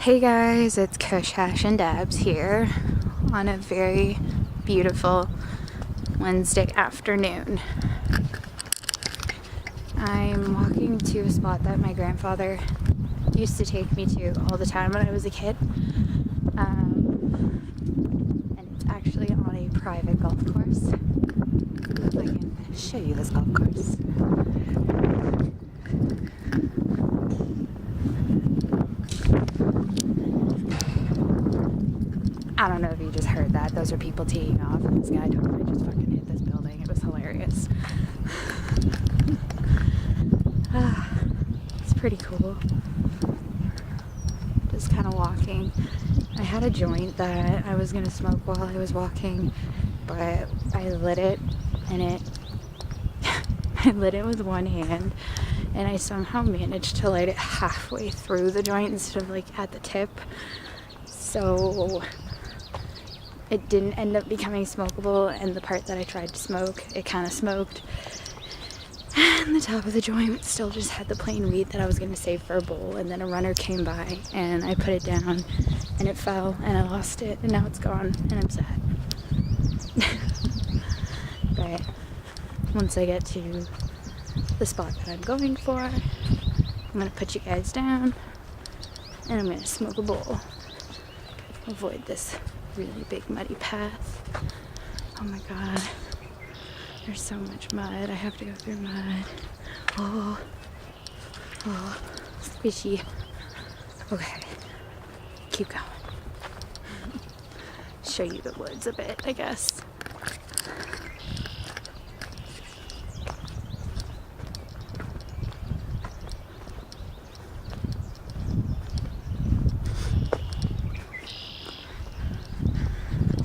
Hey guys, it's KushHashNDabs here on a very beautiful Wednesday afternoon. I'm walking to a spot that my grandfather used to take me to all the time when I was a kid. And it's actually on a private golf course. I can show you this golf course. I don't know if you just heard that. Those are people teeing off, and this guy totally just fucking hit this building. It was hilarious. It's pretty cool. Just kind of walking. I had a joint that I was gonna smoke while I was walking, but I lit it, and I lit it with one hand, and I somehow managed to light it halfway through the joint instead of like at the tip. So it didn't end up becoming smokable, and the part that I tried to smoke, it kind of smoked. And the top of the joint still just had the plain weed that I was going to save for a bowl, and then a runner came by, and I put it down, and it fell, and I lost it, and now it's gone, and I'm sad. But once I get to the spot that I'm going for, I'm going to put you guys down, and I'm going to smoke a bowl. Avoid this really big muddy path. Oh my god, there's so much mud. I have to go through mud. Oh, squishy. Okay, keep going. Show you the woods a bit, I guess.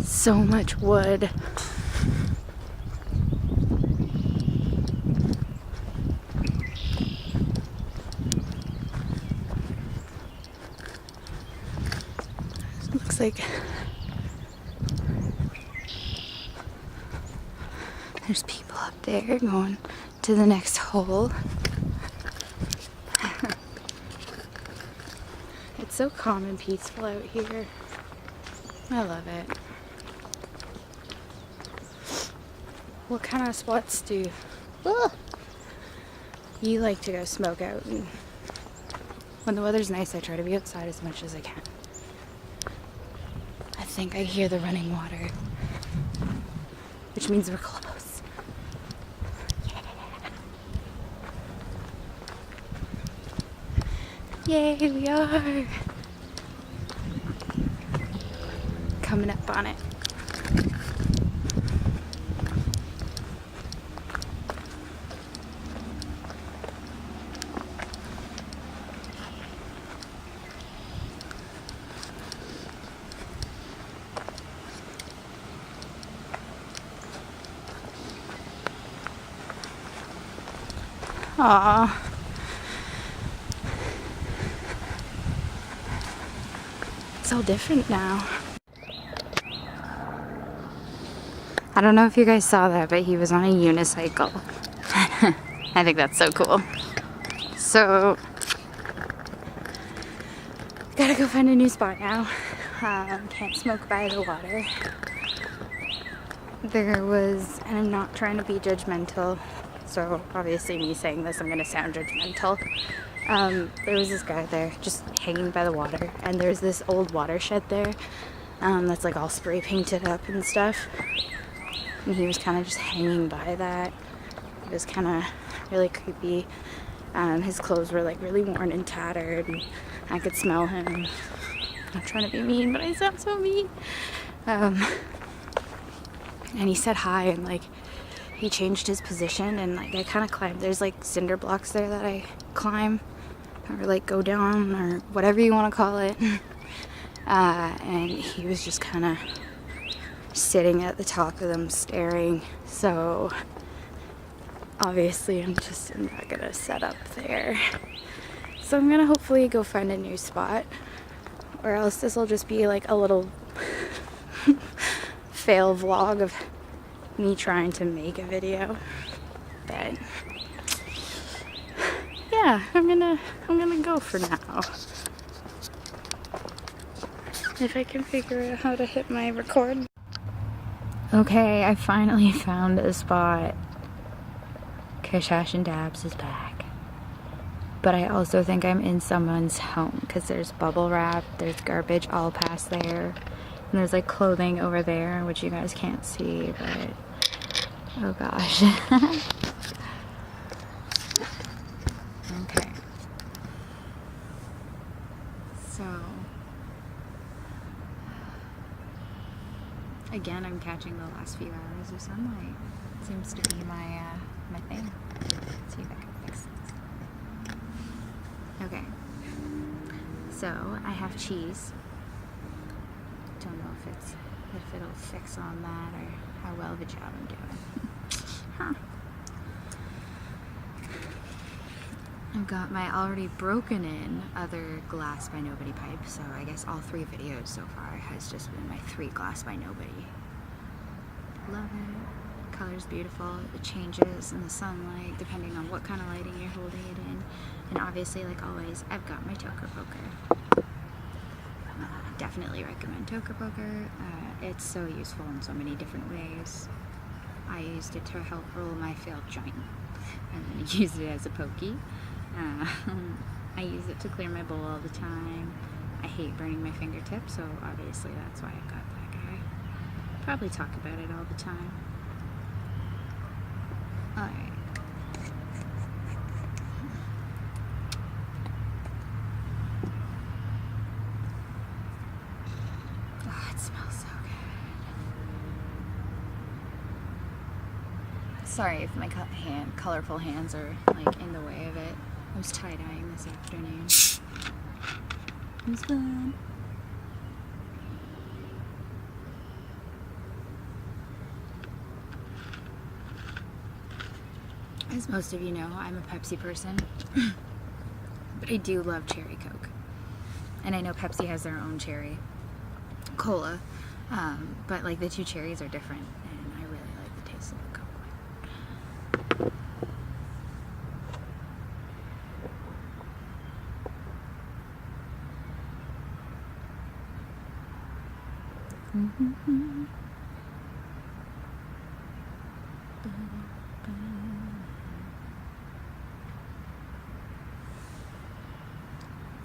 So much wood. Looks like there's people up there going to the next hole. It's so calm and peaceful out here. I love it. What kind of spots do you like to go smoke out? And when the weather's nice, I try to be outside as much as I can. I think I hear the running water, which means we're close. Yay, we are coming up on it. Aww. It's all different now. I don't know if you guys saw that, but he was on a unicycle. I think that's so cool. So, gotta go find a new spot now. Can't smoke by the water. There was, and I'm not trying to be judgmental, so obviously me saying this, I'm gonna sound judgmental. There was this guy there just hanging by the water, and there's this old watershed there that's like all spray painted up and stuff, and he was kind of just hanging by that. It was kind of really creepy. His clothes were like really worn and tattered, and I could smell him. I'm not trying to be mean, but I sound so mean. And he said hi, and like he changed his position, and like I kind of climbed. There's like cinder blocks there that I climb or like go down or whatever you want to call it. And he was just kind of sitting at the top of them staring. So obviously I'm not gonna set up there. So I'm gonna hopefully go find a new spot, or else this will just be like a little fail vlog of me trying to make a video. But yeah, I'm gonna go for now. If I can figure out how to hit my record. Okay, I finally found a spot. KushHashNDabs is back. But I also think I'm in someone's home because there's bubble wrap, there's garbage all past there, and there's like clothing over there, which you guys can't see, but oh gosh. Okay. So, again, I'm catching the last few hours of sunlight. Seems to be my my thing. Let's see if I can fix this. Okay. So I have cheese. Don't know if it'll fix on that or how well of a job I'm doing. Huh. I've got my already broken in other glass by nobody pipe, so I guess all 3 videos so far has just been my 3 glass by nobody. Love it. Color's beautiful. It changes in the sunlight depending on what kind of lighting you're holding it in. And obviously, like always, I've got my Toker Poker. Definitely recommend Toker Poker. It's so useful in so many different ways. I used it to help roll my failed joint, and then I used it as a pokey. I use it to clear my bowl all the time. I hate burning my fingertips, so obviously that's why I got that guy. Probably talk about it all the time. Alright. Oh, it smells so good. Sorry if my colorful hands are like in the way of it. I was tie-dyeing this afternoon. It was fun. As most of you know, I'm a Pepsi person. But I do love cherry Coke. And I know Pepsi has their own cherry cola. But like the 2 cherries are different. And I really like the taste of the Coke.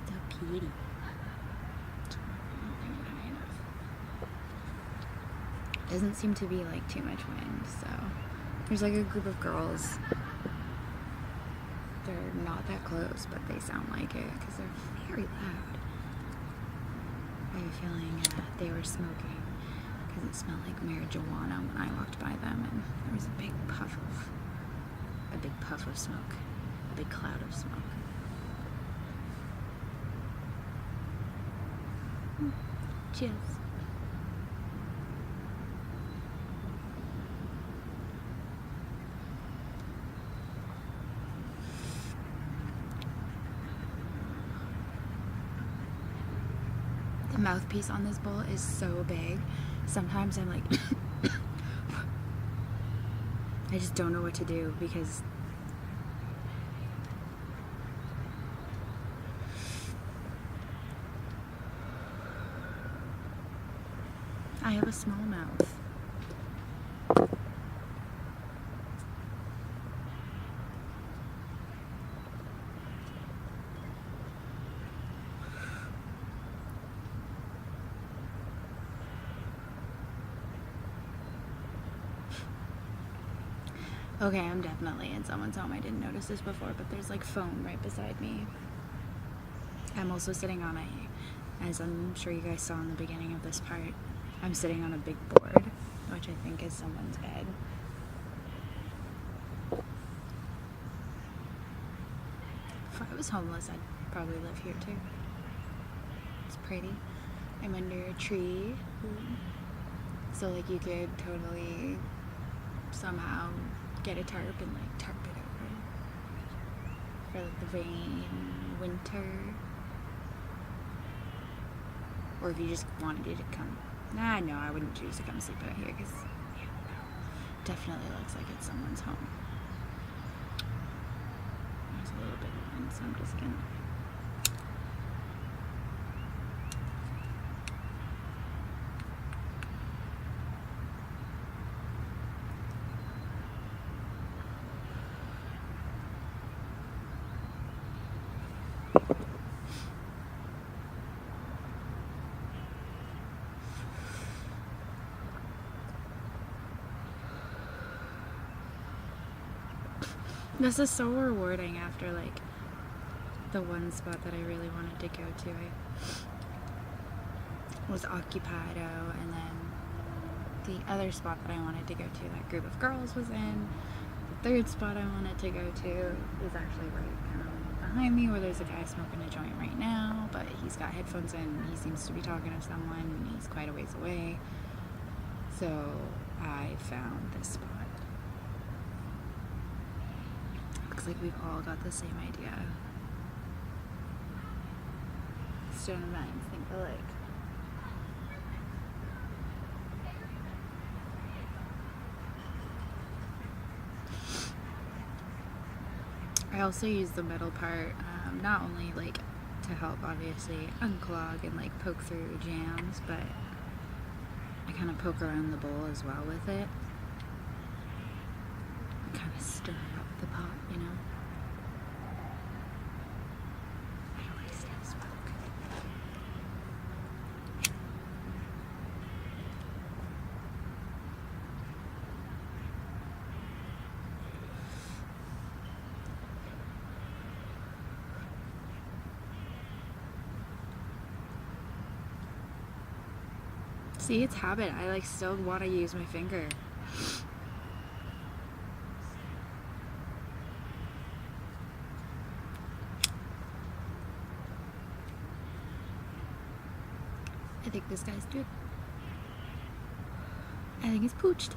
So pretty. Doesn't seem to be like too much wind, so there's like a group of girls. They're not that close, but they sound like it because they're very loud. I have a feeling they were smoking because it smelled like marijuana when I walked by them, and there was a big puff of smoke, a big cloud of smoke. Cheers. The mouthpiece on this bowl is so big. Sometimes I'm like, I just don't know what to do because I have a small mouth. Okay, I'm definitely in someone's home. I didn't notice this before, but there's like foam right beside me. I'm also sitting on as I'm sure you guys saw in the beginning of this part, I'm sitting on a big board, which I think is someone's bed. If I was homeless, I'd probably live here too. It's pretty. I'm under a tree, so like you could totally somehow get a tarp and like tarp it over for like the rain, winter, or if you just wanted it to come. Nah, no, I wouldn't choose to come sleep out here because yeah, no, definitely looks like it's someone's home. There's a little bit of wind, so I'm just gonna This is so rewarding after like the one spot that I really wanted to go to. I was Occupado, and then the other spot that I wanted to go to, that group of girls was in. The third spot I wanted to go to is actually right kind of behind me, where there's a guy smoking a joint right now, but he's got headphones in, he seems to be talking to someone, and he's quite a ways away. So I found this spot. Looks like we've all got the same idea. Stone and vines think alike. I also use the middle part, not only like to help obviously unclog and like poke through jams, but I kind of poke around the bowl as well with it. Kind of stir up the pot, you know? I don't like still smoke. See, it's habit. I like still want to use my finger. I think this guy's good. I think he's pooched.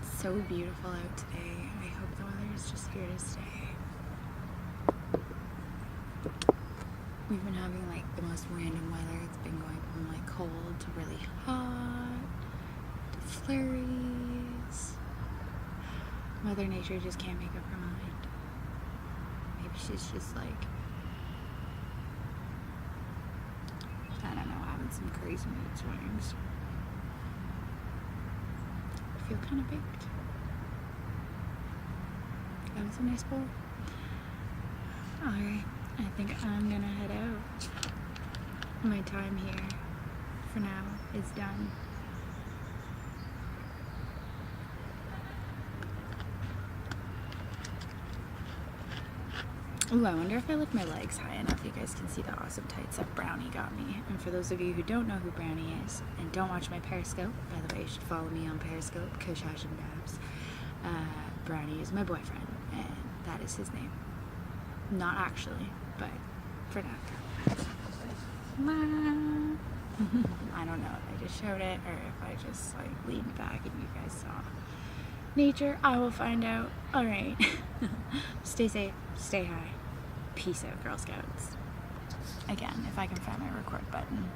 It's so beautiful out today. I hope the weather is just here to stay. We've been having like the most random weather. It's been going from like cold to really hot to flurries. Mother Nature just can't make up her mind. Maybe she's just like, I don't know, having some crazy mood swings. I feel kind of baked. That was a nice bowl. Alright. I think I'm gonna head out. My time here for now is done. Ooh, I wonder if I lift my legs high enough you guys can see the awesome tights that Brownie got me. And for those of you who don't know who Brownie is and don't watch my Periscope, by the way, you should follow me on Periscope, KushHashNDabs. Brownie is my boyfriend, and that is his name. Not actually, but for now. I don't know if I just showed it or if I just like leaned back and you guys saw nature. I will find out. Alright. Stay safe, stay high. Peace out, Girl Scouts. Again, if I can find my record button.